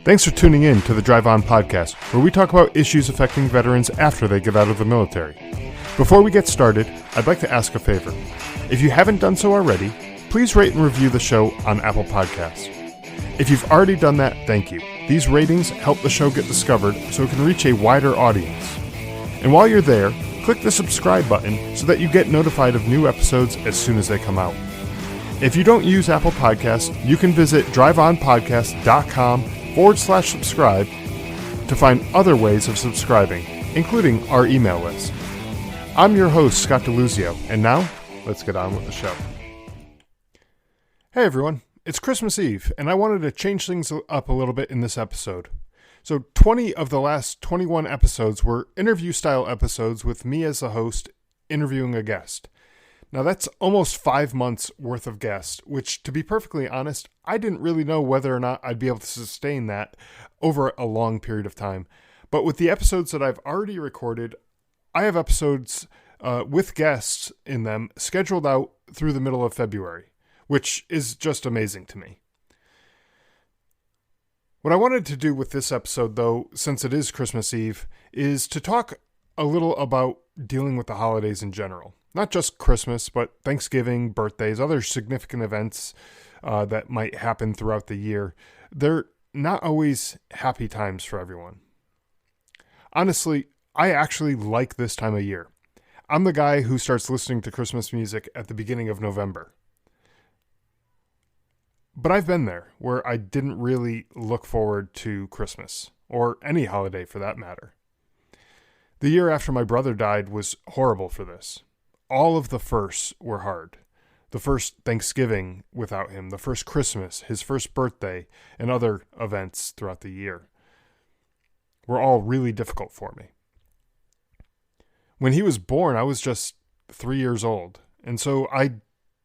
Thanks for tuning in to the Drive On podcast, where we talk about issues affecting veterans after they get out of the military. Before we get started, I'd like to ask a favor. If you haven't done so already, please rate and review the show on Apple Podcasts. If you've already done that, thank you. These ratings help the show get discovered so it can reach a wider audience. And while you're there, click the subscribe button so that you get notified of new episodes as soon as they come out. If you don't use Apple Podcasts, you can visit driveonpodcast.com/subscribe to find other ways of subscribing, including our email list. I'm your host, Scott DeLuzio, and now, let's get on with the show. Hey everyone, it's Christmas Eve, and I wanted to change things up a little bit in this episode. So 20 of the last 21 episodes were interview-style episodes with me as the host interviewing a guest. Now that's almost 5 months worth of guests, which, to be perfectly honest, I didn't really know whether or not I'd be able to sustain that over a long period of time. But with the episodes that I've already recorded, I have episodes with guests in them scheduled out through the middle of February, which is just amazing to me. What I wanted to do with this episode, though, since it is Christmas Eve, is to talk a little about dealing with the holidays in general. Not just Christmas, but Thanksgiving, birthdays, other significant events that might happen throughout the year. They're not always happy times for everyone. Honestly, I actually like this time of year. I'm the guy who starts listening to Christmas music at the beginning of November. But I've been there, where I didn't really look forward to Christmas, or any holiday for that matter. The year after my brother died was horrible for this. All of the firsts were hard. The first Thanksgiving without him, the first Christmas, his first birthday, and other events throughout the year were all really difficult for me. When he was born, I was just 3 years old, and so I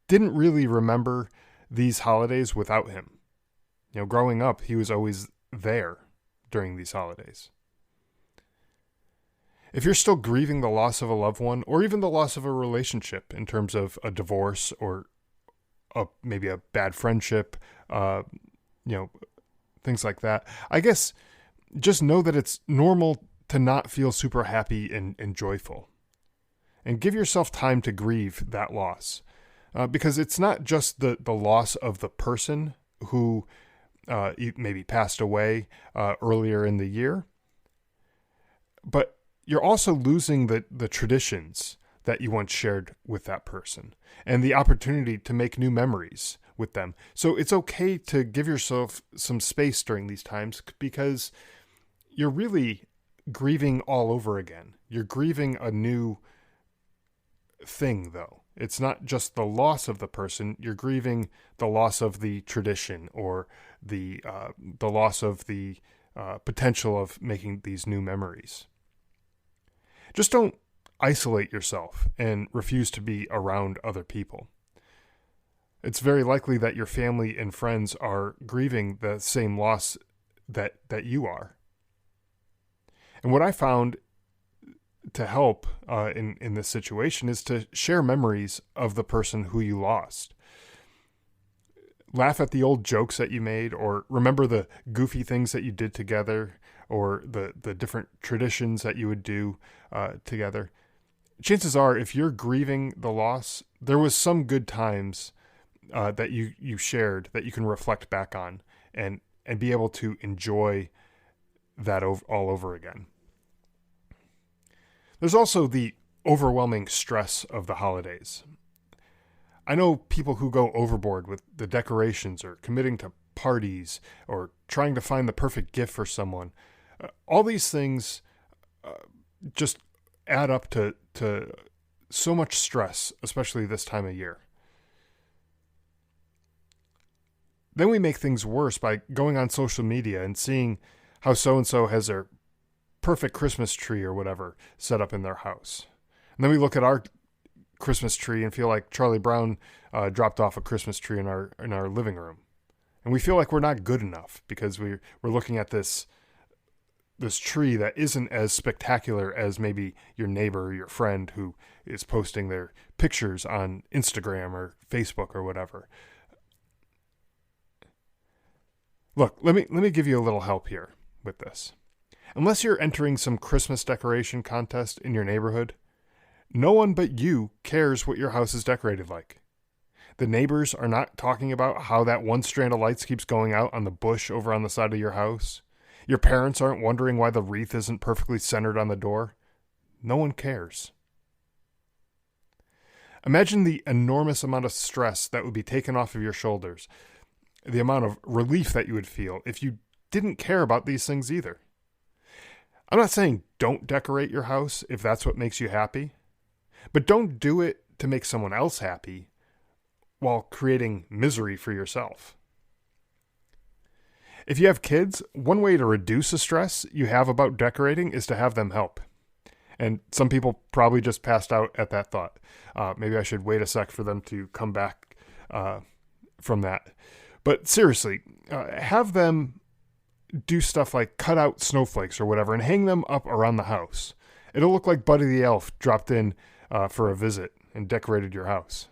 didn't really remember these holidays without him. You know, growing up, he was always there during these holidays. If you're still grieving the loss of a loved one, or even the loss of a relationship in terms of a divorce or maybe a bad friendship, things like that, I guess just know that it's normal to not feel super happy and joyful. And give yourself time to grieve that loss. Because it's not just the loss of the person who maybe passed away earlier in the year, but you're also losing the traditions that you once shared with that person and the opportunity to make new memories with them. So it's okay to give yourself some space during these times, because you're really grieving all over again. You're grieving a new thing, though. It's not just the loss of the person. You're grieving the loss of the tradition, or the loss of the potential of making these new memories. Just don't isolate yourself and refuse to be around other people. It's very likely that your family and friends are grieving the same loss that you are. And what I found to help in this situation is to share memories of the person who you lost. Laugh at the old jokes that you made, or remember the goofy things that you did together, or the different traditions that you would do together. Chances are, if you're grieving the loss, there was some good times that you shared that you can reflect back on and be able to enjoy that all over again. There's also the overwhelming stress of the holidays. I know people who go overboard with the decorations, or committing to parties, or trying to find the perfect gift for someone. All these things just add up to so much stress, especially this time of year. Then we make things worse by going on social media and seeing how so-and-so has their perfect Christmas tree or whatever set up in their house. And then we look at our Christmas tree and feel like Charlie Brown dropped off a Christmas tree in our living room. And we feel like we're not good enough because we're looking at this tree that isn't as spectacular as maybe your neighbor or your friend who is posting their pictures on Instagram or Facebook or whatever. Look, let me give you a little help here with this. Unless you're entering some Christmas decoration contest in your neighborhood, no one but you cares what your house is decorated like. The neighbors are not talking about how that one strand of lights keeps going out on the bush over on the side of your house. Your parents aren't wondering why the wreath isn't perfectly centered on the door. No one cares. Imagine the enormous amount of stress that would be taken off of your shoulders, the amount of relief that you would feel if you didn't care about these things either. I'm not saying don't decorate your house if that's what makes you happy, but don't do it to make someone else happy while creating misery for yourself. If you have kids, one way to reduce the stress you have about decorating is to have them help. And some people probably just passed out at that thought. Maybe I should wait a sec for them to come back from that. But seriously, have them do stuff like cut out snowflakes or whatever and hang them up around the house. It'll look like Buddy the Elf dropped in for a visit and decorated your house.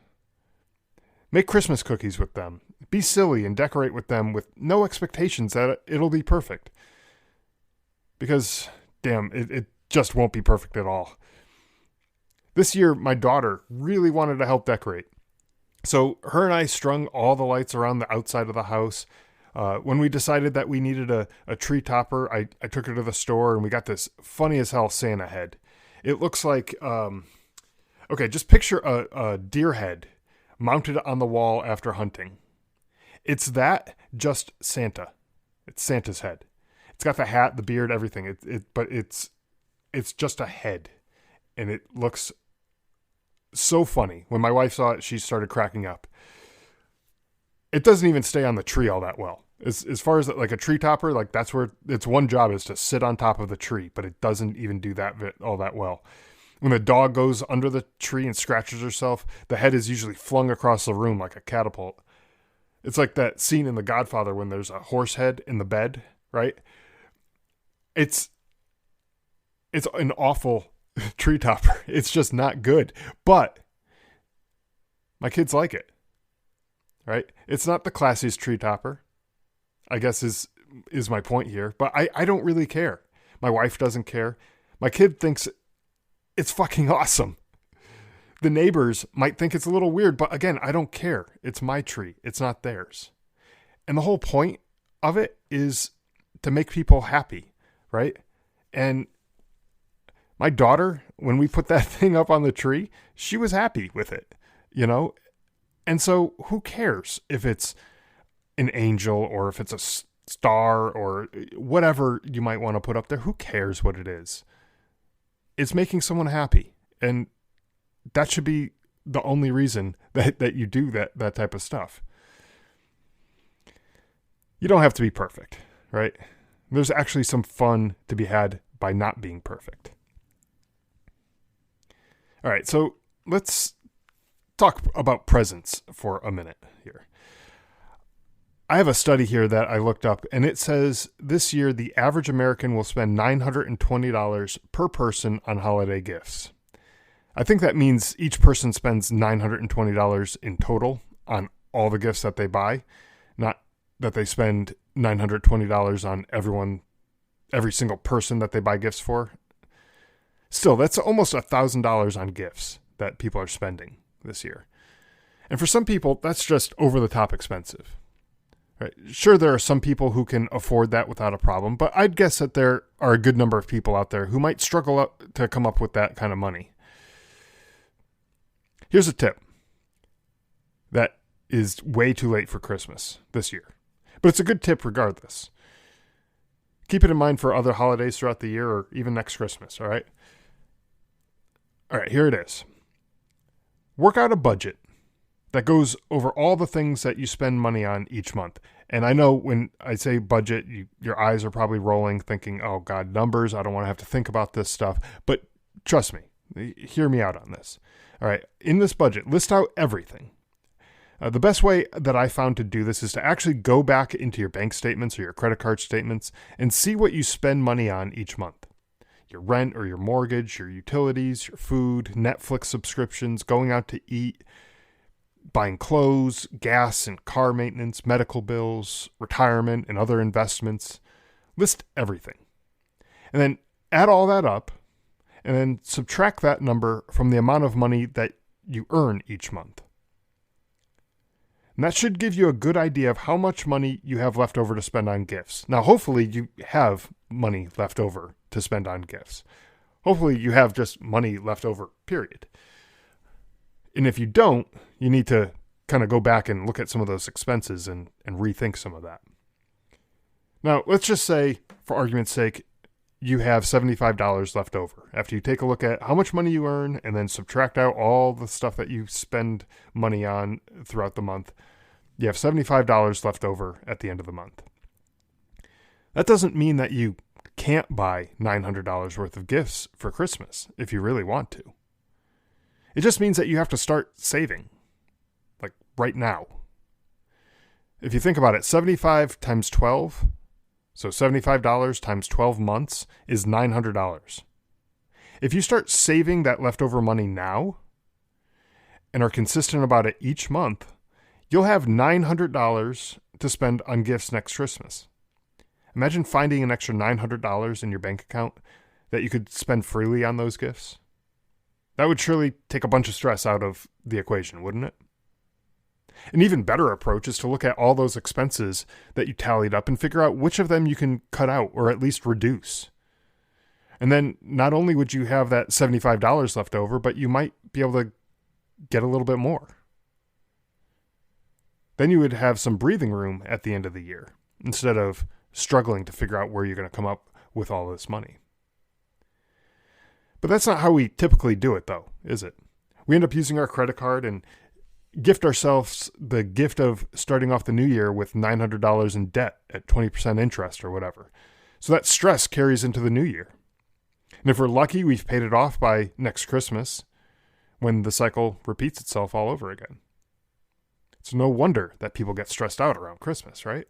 Make Christmas cookies with them. Be silly and decorate with them with no expectations that it'll be perfect. Because, damn, it just won't be perfect at all. This year, my daughter really wanted to help decorate. So her and I strung all the lights around the outside of the house. When we decided that we needed a tree topper, I took her to the store and we got this funny as hell Santa head. It looks like, just picture a deer head mounted on the wall after hunting. It's that, just Santa. It's Santa's head. It's got the hat, the beard, everything. But it's just a head. And it looks so funny. When my wife saw it, she started cracking up. It doesn't even stay on the tree all that well. As far as like a tree topper, like that's where its one job is to sit on top of the tree, but it doesn't even do that all that well. When the dog goes under the tree and scratches herself, the head is usually flung across the room like a catapult. It's like that scene in The Godfather when there's a horse head in the bed, right? It's an awful tree topper. It's just not good. But my kids like it, right? It's not the classiest tree topper, I guess is my point here. But I don't really care. My wife doesn't care. My kid thinks it's fucking awesome. The neighbors might think it's a little weird, but again, I don't care. It's my tree. It's not theirs. And the whole point of it is to make people happy, right? And my daughter, when we put that thing up on the tree, she was happy with it, you know? And so who cares if it's an angel or if it's a star or whatever you might want to put up there? Who cares what it is? It's making someone happy. And that should be the only reason that you do that type of stuff. You don't have to be perfect, right? There's actually some fun to be had by not being perfect. All right, so let's talk about presents for a minute here. I have a study here that I looked up, and it says this year the average American will spend $920 per person on holiday gifts. I think that means each person spends $920 in total on all the gifts that they buy, not that they spend $920 on every single person that they buy gifts for. Still, that's almost $1,000 on gifts that people are spending this year. And for some people, that's just over the top expensive. Right. Sure, there are some people who can afford that without a problem, but I'd guess that there are a good number of people out there who might struggle to come up with that kind of money. Here's a tip that is way too late for Christmas this year, but it's a good tip regardless. Keep it in mind for other holidays throughout the year or even next Christmas, all right? All right, here it is. Work out a budget that goes over all the things that you spend money on each month. And I know when I say budget, your eyes are probably rolling thinking, oh God, numbers, I don't want to have to think about this stuff. But trust me, hear me out on this. All right, in this budget, list out everything. The best way that I found to do this is to actually go back into your bank statements or your credit card statements and see what you spend money on each month. Your rent or your mortgage, your utilities, your food, Netflix subscriptions, going out to eat. buying clothes, gas and car maintenance, medical bills, retirement, and other investments. List everything. And then add all that up, and then subtract that number from the amount of money that you earn each month. And that should give you a good idea of how much money you have left over to spend on gifts. Now, hopefully you have money left over to spend on gifts. Hopefully you have just money left over, period. And if you don't, you need to kind of go back and look at some of those expenses and rethink some of that. Now, let's just say, for argument's sake, you have $75 left over. After you take a look at how much money you earn and then subtract out all the stuff that you spend money on throughout the month, you have $75 left over at the end of the month. That doesn't mean that you can't buy $900 worth of gifts for Christmas if you really want to. It just means that you have to start saving, like right now. If you think about it, 75 times 12, so $75 times 12 months is $900. If you start saving that leftover money now and are consistent about it each month, you'll have $900 to spend on gifts next Christmas. Imagine finding an extra $900 in your bank account that you could spend freely on those gifts. That would surely take a bunch of stress out of the equation, wouldn't it? An even better approach is to look at all those expenses that you tallied up and figure out which of them you can cut out or at least reduce. And then not only would you have that $75 left over, but you might be able to get a little bit more. Then you would have some breathing room at the end of the year instead of struggling to figure out where you're going to come up with all this money. But that's not how we typically do it, though, is it? We end up using our credit card and gift ourselves the gift of starting off the new year with $900 in debt at 20% interest or whatever. So that stress carries into the new year. And if we're lucky, we've paid it off by next Christmas when the cycle repeats itself all over again. It's no wonder that people get stressed out around Christmas, right?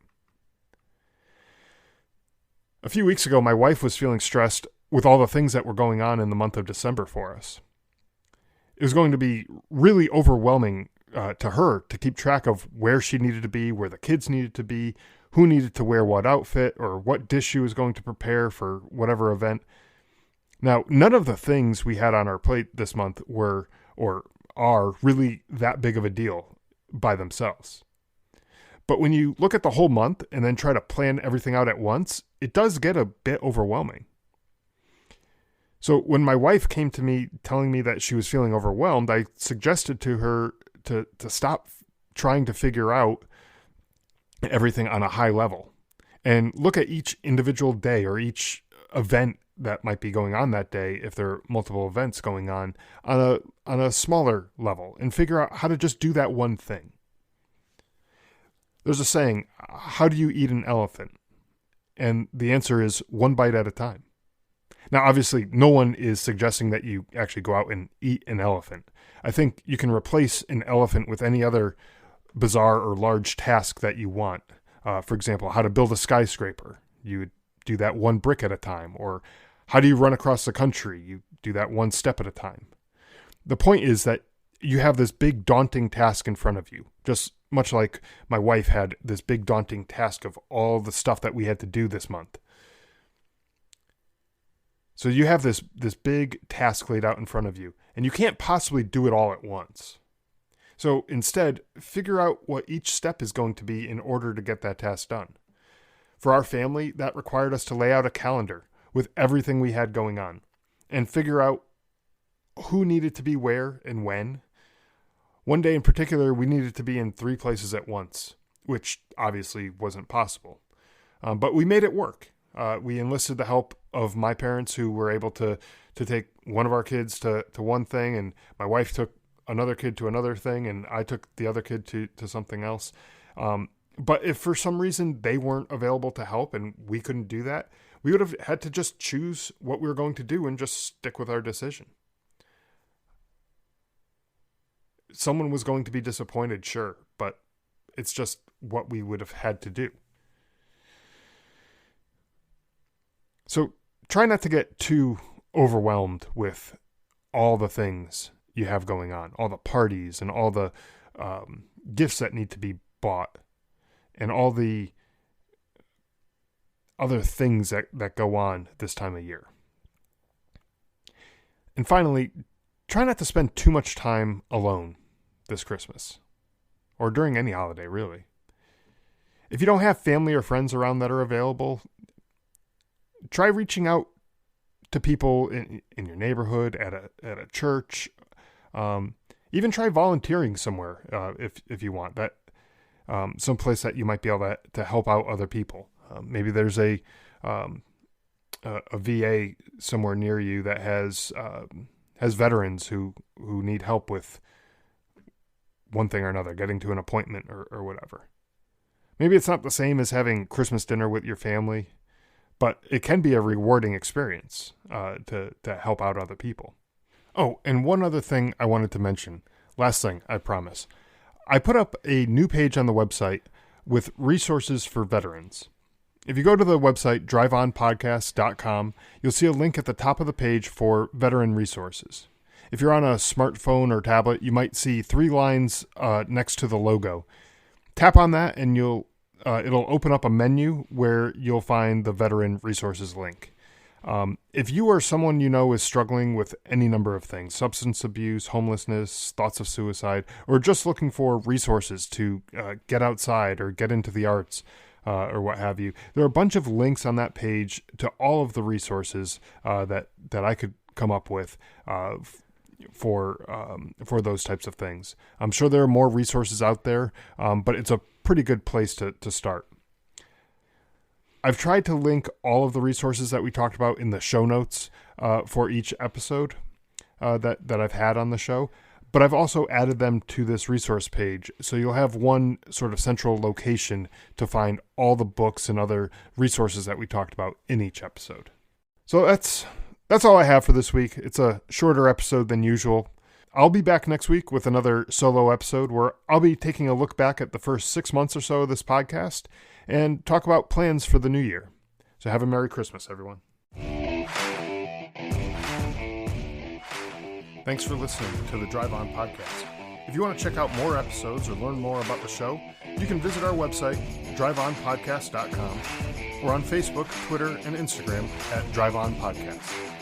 A few weeks ago, my wife was feeling stressed with all the things that were going on in the month of December for us. It was going to be really overwhelming to her to keep track of where she needed to be, where the kids needed to be, who needed to wear what outfit, or what dish she was going to prepare for whatever event. Now, none of the things we had on our plate this month were or are really that big of a deal by themselves. But when you look at the whole month and then try to plan everything out at once, it does get a bit overwhelming. So when my wife came to me telling me that she was feeling overwhelmed, I suggested to her to stop trying to figure out everything on a high level and look at each individual day or each event that might be going on that day, if there are multiple events going on a smaller level, and figure out how to just do that one thing. There's a saying, how do you eat an elephant? And the answer is one bite at a time. Now, obviously, no one is suggesting that you actually go out and eat an elephant. I think you can replace an elephant with any other bizarre or large task that you want. For example, how to build a skyscraper. You would do that one brick at a time. Or how do you run across the country? You do that one step at a time. The point is that you have this big daunting task in front of you, just much like my wife had this big daunting task of all the stuff that we had to do this month. So you have this big task laid out in front of you, and you can't possibly do it all at once. So instead, figure out what each step is going to be in order to get that task done. For our family, that required us to lay out a calendar with everything we had going on and figure out who needed to be where and when. One day in particular, we needed to be in 3 places at once, which obviously wasn't possible. But we made it work. We enlisted the help of my parents, who were able to take one of our kids to one thing, and my wife took another kid to another thing, and I took the other kid to something else. But if for some reason they weren't available to help and we couldn't do that, we would have had to just choose what we were going to do and just stick with our decision. Someone was going to be disappointed, sure, but it's just what we would have had to do. So try not to get too overwhelmed with all the things you have going on, all the parties and all the gifts that need to be bought, and all the other things that go on this time of year. And finally, try not to spend too much time alone this Christmas, or during any holiday, really. If you don't have family or friends around that are available, try reaching out to people in your neighborhood, at a church. Even try volunteering somewhere if you want that, someplace that you might be able to help out other people. Maybe there's a VA somewhere near you that has veterans who need help with one thing or another, getting to an appointment or whatever. Maybe it's not the same as having Christmas dinner with your family, but it can be a rewarding experience to help out other people. Oh, and one other thing I wanted to mention. Last thing, I promise. I put up a new page on the website with resources for veterans. If you go to the website, driveonpodcast.com, you'll see a link at the top of the page for veteran resources. If you're on a smartphone or tablet, you might see 3 lines next to the logo. Tap on that and it'll open up a menu where you'll find the veteran resources link. If you or someone you know is struggling with any number of things, substance abuse, homelessness, thoughts of suicide, or just looking for resources to get outside or get into the arts, or what have you, there are a bunch of links on that page to all of the resources that I could come up with for those types of things. I'm sure there are more resources out there, but it's a pretty good place to start. I've tried to link all of the resources that we talked about in the show notes for each episode that I've had on the show, but I've also added them to this resource page, so you'll have one sort of central location to find all the books and other resources that we talked about in each episode. So that's all I have for this week. It's a shorter episode than usual. I'll be back next week with another solo episode where I'll be taking a look back at the first 6 months or so of this podcast and talk about plans for the new year. So have a Merry Christmas, everyone. Thanks for listening to the Drive On Podcast. If you want to check out more episodes or learn more about the show, you can visit our website, driveonpodcast.com, or on Facebook, Twitter, and Instagram at Drive On Podcast.